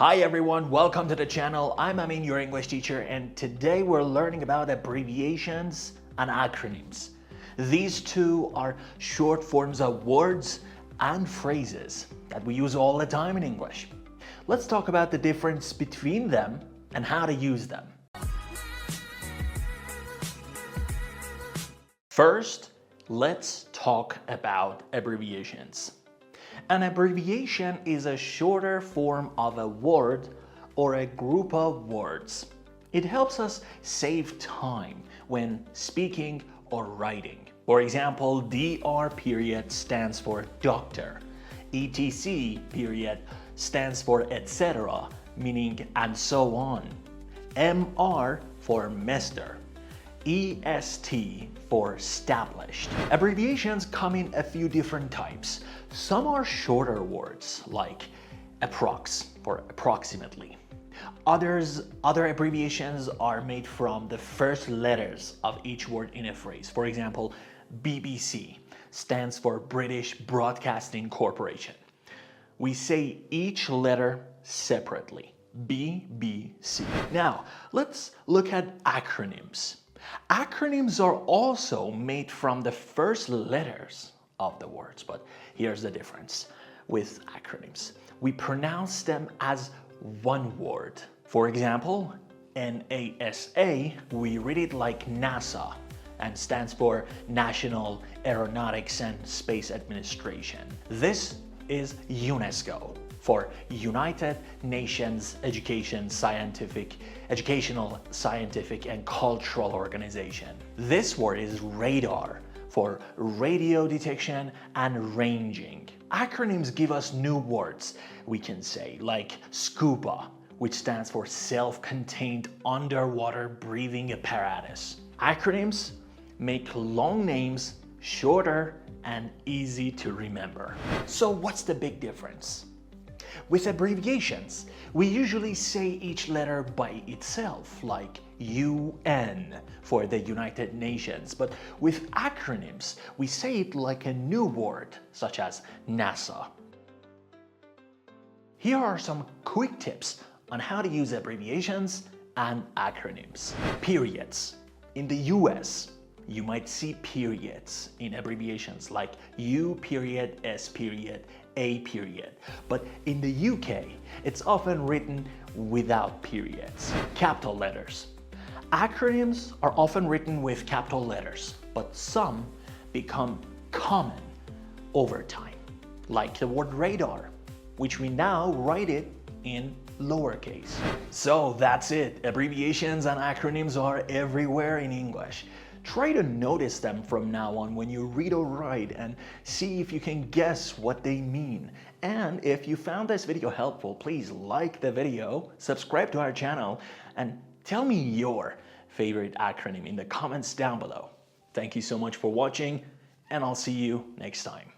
Hi everyone, welcome to the channel. I'm Amin, your English teacher, and today we're learning about abbreviations and acronyms. These two are short forms of words and phrases that we use all the time in English. Let's talk about the difference between them and how to use them. First, let's talk about abbreviations. An abbreviation is a shorter form of a word or a group of words. It helps us save time when speaking or writing. For example, DR period stands for doctor. ETC period stands for etc., meaning and so on. MR for Mr. EST for established. Abbreviations come in a few different types. Some are shorter words like approx for approximately. Other abbreviations are made from the first letters of each word in a phrase. For example, BBC stands for British Broadcasting Corporation. We say each letter separately. BBC. Now, let's look at acronyms. Acronyms are also made from the first letters of the words, but here's the difference with acronyms. We pronounce them as one word. For example, NASA, we read it like NASA and stands for National Aeronautics and Space Administration. This is UNESCO for United Nations Educational, Scientific and Cultural Organization. This word is radar for radio detection and ranging. Acronyms give us new words we can say, like scuba, which stands for self-contained underwater breathing apparatus. Acronyms make long names shorter and easy to remember. So what's the big difference? With abbreviations, we usually say each letter by itself, like UN for the United Nations. But with acronyms, we say it like a new word, such as NASA. Here are some quick tips on how to use abbreviations and acronyms. Periods. In the US, you might see periods in abbreviations like U period, S period, A period. But in the UK, it's often written without periods. Capital letters. Acronyms are often written with capital letters, but some become common over time, like the word radar, which we now write it in lowercase. So that's it. Abbreviations and acronyms are everywhere in English. Try to notice them from now on when you read or write and see if you can guess what they mean. And if you found this video helpful, please like the video, subscribe to our channel, and tell me your favorite acronym in the comments down below. Thank you so much for watching, and I'll see you next time.